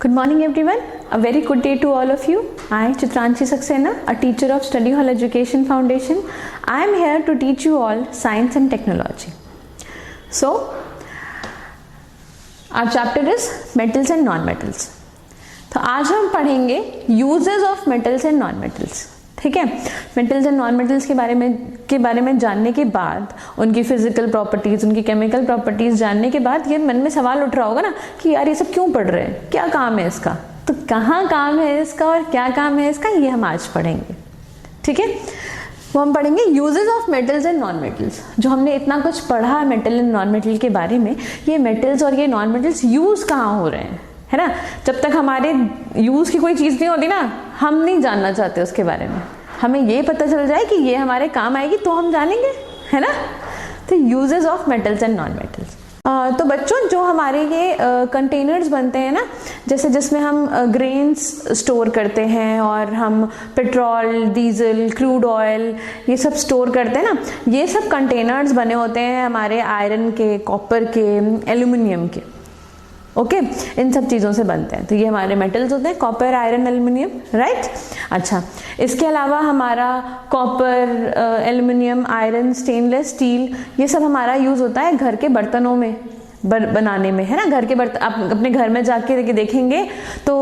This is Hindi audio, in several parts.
Good morning everyone. A very good day to all of you. I, Chitranshi Saxena, a teacher of Study Hall Education Foundation. I am here to teach you all science and technology. So, our chapter is metals and non-metals. तो आज हम पढ़ेंगे uses of metals and non-metals. ठीक है, मेटल्स एंड नॉन मेटल्स के बारे में जानने के बाद, उनकी फिजिकल प्रॉपर्टीज, उनकी केमिकल प्रॉपर्टीज जानने के बाद ये मन में सवाल उठ रहा होगा ना कि यार ये सब क्यों पढ़ रहे हैं, क्या काम है इसका। तो कहाँ काम है इसका और क्या काम है इसका, ये हम आज पढ़ेंगे। ठीक है, वो हम पढ़ेंगे uses of metals and non metals. जो हमने इतना कुछ पढ़ा मेटल एंड नॉन मेटल के बारे में, ये मेटल्स और ये नॉन मेटल्स यूज कहाँ हो रहे हैं, है ना। जब तक हमारे यूज की कोई चीज नहीं होती ना, हम नहीं जानना चाहते उसके बारे में। हमें ये पता चल जाए कि ये हमारे काम आएगी तो हम जानेंगे, है ना। तो uses of metals and non metals. तो बच्चों, जो हमारे ये कंटेनर्स बनते हैं ना, जैसे जिसमें हम ग्रेन्स स्टोर करते हैं और हम पेट्रोल, डीजल, क्रूड ऑयल ये सब स्टोर करते हैं ना, ये सब कंटेनर्स बने होते हैं हमारे आयरन के, कॉपर के, एल्यूमिनियम के। ओके, इन सब चीज़ों से बनते हैं। तो ये हमारे मेटल्स होते हैं, कॉपर, आयरन, एल्यूमिनियम, राइट। अच्छा, इसके अलावा हमारा copper, aluminium, iron, stainless steel, ये सब हमारा यूज़ होता है घर के बर्तनों में बनाने में, है ना। घर के बर्तन आप अपने घर में जाके देखेंगे तो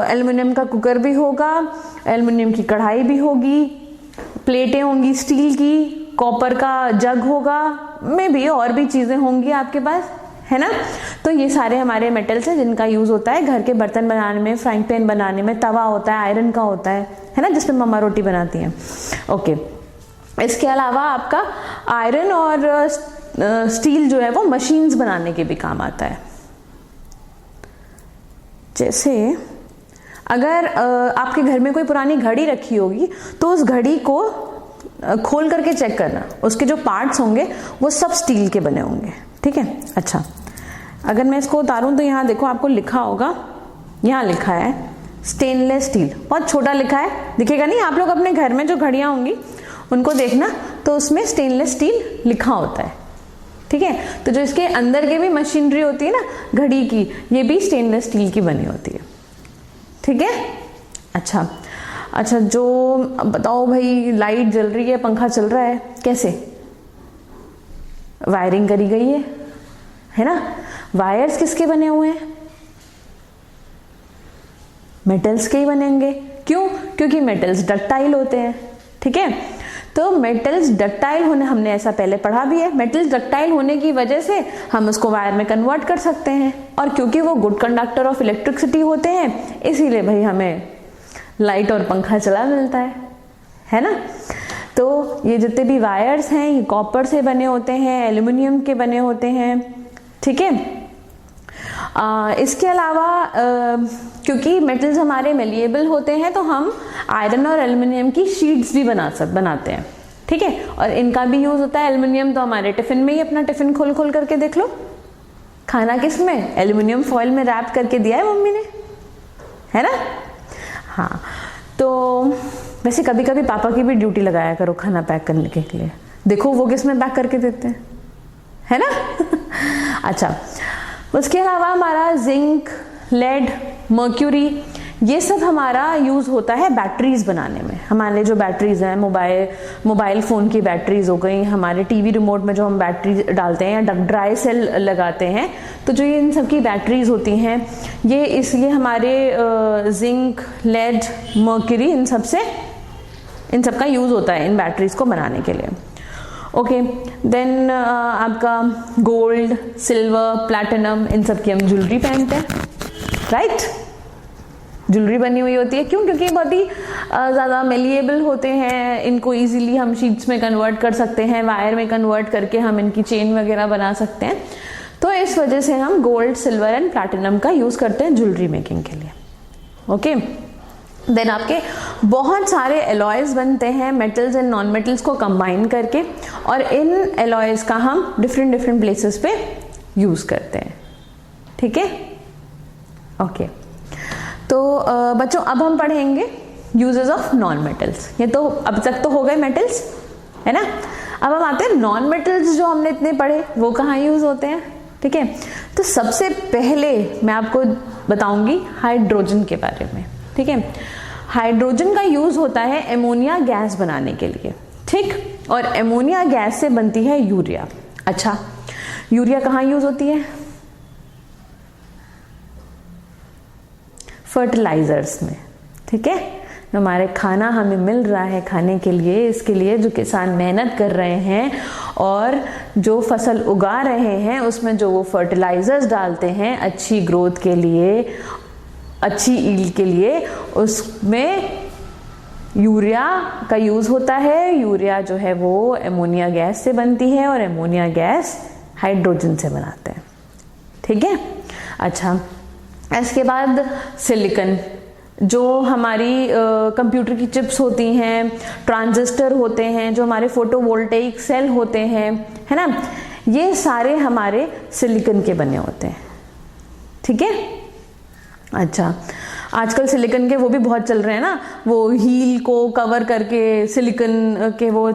एल्यूमिनियम का कुकर भी होगा, एल्यूमिनियम की कढ़ाई भी होगी, प्लेटें होंगी स्टील की, कॉपर का जग होगा, में भी और भी चीज़ें होंगी आपके पास, है ना। तो ये सारे हमारे मेटल्स हैं जिनका यूज होता है घर के बर्तन बनाने में, फ्राइंग पैन बनाने में, तवा होता है आयरन का होता है ना, जिसमें मम्मा रोटी बनाती हैं। ओके, इसके अलावा आपका आयरन और स्टील जो है वो मशीन्स बनाने के भी काम आता है। जैसे अगर आपके घर में कोई पुरानी घड़ी रखी होगी तो उस घड़ी को खोल करके चेक करना, उसके जो पार्ट्स होंगे वो सब स्टील के बने होंगे। ठीक है। अच्छा, अगर मैं इसको उतारूं तो यहाँ देखो, आपको लिखा होगा, यहाँ लिखा है स्टेनलेस स्टील, बहुत छोटा लिखा है, दिखेगा नहीं। आप लोग अपने घर में जो घड़ियाँ होंगी उनको देखना, तो उसमें स्टेनलेस स्टील लिखा होता है। ठीक है, तो जो इसके अंदर की भी मशीनरी होती है ना घड़ी की, ये भी स्टेनलेस स्टील की बनी होती है। ठीक है। अच्छा, जो बताओ भाई, लाइट जल रही है, पंखा चल रहा है, कैसे वायरिंग करी गई है ना। वायर्स किसके बने हुए हैं, मेटल्स के ही बनेंगे। क्यों? क्योंकि मेटल्स डक्टाइल होते हैं। ठीक है, तो मेटल्स डक्टाइल होने, हमने ऐसा पहले पढ़ा भी है, मेटल्स डक्टाइल होने की वजह से हम उसको वायर में कन्वर्ट कर सकते हैं, और क्योंकि वो गुड कंडक्टर ऑफ इलेक्ट्रिसिटी होते हैं, इसीलिए भाई हमें लाइट और पंखा चला मिलता है ना। तो ये जितने भी वायर्स हैं ये कॉपर से बने होते हैं, एल्यूमिनियम के बने होते हैं। ठीक है। इसके अलावा क्योंकि मेटल्स हमारे मेलिएबल होते हैं, तो हम आयरन और एल्यूमिनियम की शीट्स भी बनाते हैं। ठीक है, और इनका भी यूज होता है। एल्यूमिनियम तो हमारे टिफिन में ही, अपना टिफिन खोल करके देख लो, खाना किस में, एल्यूमिनियम फॉइल में रैप करके दिया है मम्मी ने, है ना। हाँ, तो वैसे कभी कभी पापा की भी ड्यूटी लगाया करो खाना पैक करने के लिए, देखो वो किस में पैक करके देते हैं, है ना। अच्छा, उसके अलावा हमारा जिंक, लेड, मर्क्यूरी, ये सब हमारा यूज होता है बैटरीज बनाने में। हमारे जो बैटरीज हैं, मोबाइल फोन की बैटरीज हो गई, हमारे टीवी रिमोट में जो हम बैटरी डालते हैं या ड्राई सेल लगाते हैं, तो जो ये इन सब की बैटरीज होती हैं, ये इसलिए हमारे जिंक, लेड, मर्क्यूरी, इन सब का यूज होता है इन बैटरीज को बनाने के लिए। ओके, देन आपका गोल्ड, सिल्वर, प्लैटिनम, इन सब की हम ज्वेलरी पहनते हैं, राइट। ज्वेलरी बनी हुई होती है, क्यों? क्योंकि बहुत ही ज़्यादा मेलिएबल होते हैं, इनको इजीली हम शीट्स में कन्वर्ट कर सकते हैं, वायर में कन्वर्ट करके हम इनकी चेन वगैरह बना सकते हैं। तो इस वजह से हम गोल्ड, सिल्वर एंड प्लैटिनम का यूज़ करते हैं ज्वेलरी मेकिंग के लिए। ओके, देन आपके बहुत सारे एलॉयज बनते हैं मेटल्स एंड नॉन मेटल्स को कंबाइन करके, और इन एलॉयज का हम डिफरेंट प्लेसेस पे यूज़ करते हैं। ठीक है। ओके, तो बच्चों अब हम पढ़ेंगे यूजेस ऑफ नॉन मेटल्स। ये तो अब तक तो हो गए मेटल्स, है ना। अब हम आते हैं नॉन मेटल्स, जो हमने इतने पढ़े वो कहाँ यूज होते हैं। ठीक है। तो सबसे पहले मैं आपको बताऊंगी हाइड्रोजन के बारे में, ठीक है। हाइड्रोजन का यूज होता है एमोनिया गैस बनाने के लिए, ठीक। और एमोनिया गैस से बनती है यूरिया। अच्छा, यूरिया कहाँ यूज होती है? फर्टिलाइजर्स में, ठीक है। हमारे खाना हमें मिल रहा है खाने के लिए, इसके लिए जो किसान मेहनत कर रहे हैं और जो फसल उगा रहे हैं उसमें जो वो फर्टिलाइजर्स डालते हैं अच्छी ग्रोथ के लिए, अच्छी ईल्ड के लिए, उसमें यूरिया का यूज होता है। यूरिया जो है वो एमोनिया गैस से बनती है और एमोनिया गैस हाइड्रोजन से बनाते हैं, ठीक है। अच्छा, इसके बाद सिलिकॉन, जो हमारी कंप्यूटर की चिप्स होती हैं, ट्रांजिस्टर होते हैं, जो हमारे फोटोवोल्टेइक सेल होते हैं, है ना, ये सारे हमारे सिलिकॉन के बने होते हैं, ठीक है। अच्छा, आजकल सिलिकॉन के वो भी बहुत चल रहे हैं ना, वो हील को कवर करके सिलिकॉन के वो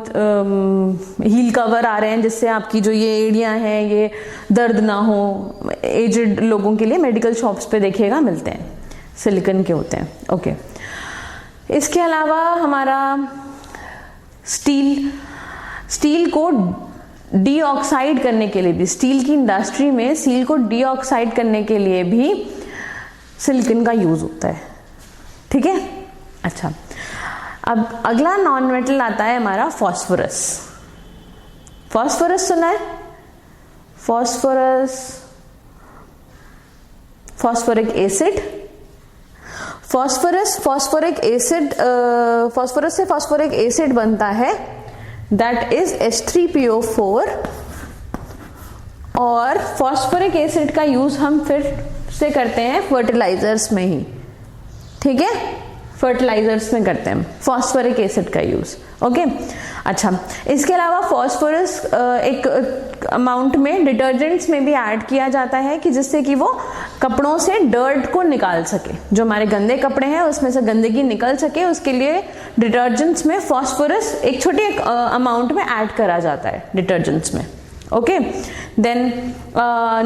हील कवर आ रहे हैं जिससे आपकी जो ये एड़ियां हैं ये दर्द ना हो। एजेड लोगों के लिए मेडिकल शॉप्स पे देखिएगा मिलते हैं, सिलिकॉन के होते हैं, ओके। इसके अलावा हमारा स्टील को डीऑक्साइड करने के लिए भी, स्टील की इंडस्ट्री में स्टील को डीऑक्साइड करने के लिए भी सिलिकॉन का यूज होता है, ठीक है। अच्छा, अब अगला नॉन मेटल आता है हमारा फॉस्फोरस। फॉस्फोरस सुना है? Phosphoric acid. Phosphoric acid, phosphorus से फॉस्फोरिक एसिड बनता है, दैट इज H3PO4। और फॉस्फोरिक एसिड का यूज हम फिर से करते हैं फर्टिलाइजर्स में ही, ठीक है। फर्टिलाइजर्स में करते हैं फॉस्फोरिक एसिड का यूज, ओके। अच्छा, इसके अलावा फॉस्फोरस एक अमाउंट में डिटर्जेंट्स में भी ऐड किया जाता है कि जिससे कि वो कपड़ों से डर्ट को निकाल सके, जो हमारे गंदे कपड़े हैं उसमें से गंदगी निकल सके, उसके लिए डिटर्जेंट्स में फॉस्फोरस एक छोटे अमाउंट में ऐड करा जाता है डिटर्जेंट्स में, ओके। देन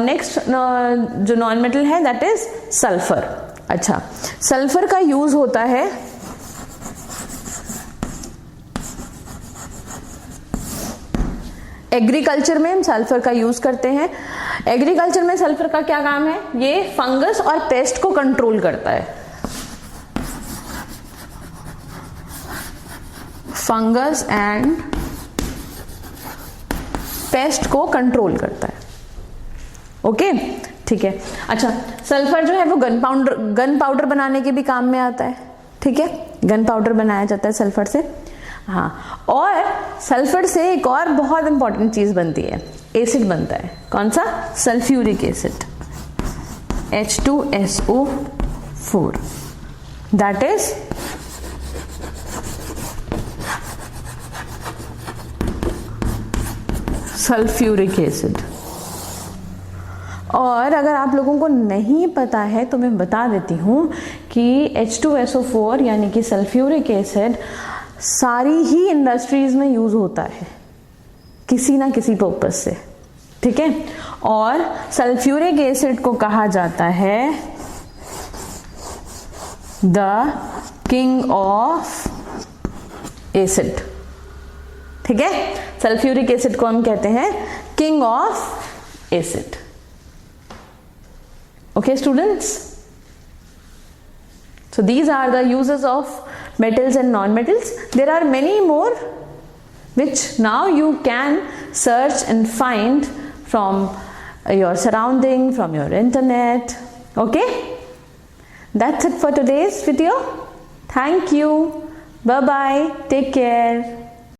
नेक्स्ट जो नॉन मेटल है दैट इज सल्फर। अच्छा, सल्फर का यूज होता है एग्रीकल्चर में, हम सल्फर का यूज करते हैं। एग्रीकल्चर में सल्फर का क्या काम है? ये फंगस और पेस्ट को कंट्रोल करता है। फंगस एंड पेस्ट को कंट्रोल करता है, ओके, ठीक है। अच्छा, सल्फर जो है वो गन पाउडर बनाने के भी काम में आता है, ठीक है। गन पाउडर बनाया जाता है सल्फर से, हाँ। और सल्फर से एक और बहुत इंपॉर्टेंट चीज बनती है, एसिड बनता है। कौन सा? Sulphuric acid, H2SO4, that is sulphuric acid. और अगर आप लोगों को नहीं पता है तो मैं बता देती हूं कि H2SO4 यानी कि सल्फ्यूरिक एसिड सारी ही इंडस्ट्रीज में यूज होता है किसी ना किसी पर्पस से, ठीक है। और सल्फ्यूरिक एसिड को कहा जाता है द किंग ऑफ एसिड, ठीक है। सल्फ्यूरिक एसिड को हम कहते हैं king of acid, okay students, so these are the uses of metals and non-metals. There are many more which now you can search and find from your surrounding, from your internet, okay. That's it for today's video. Thank you, bye bye, take care.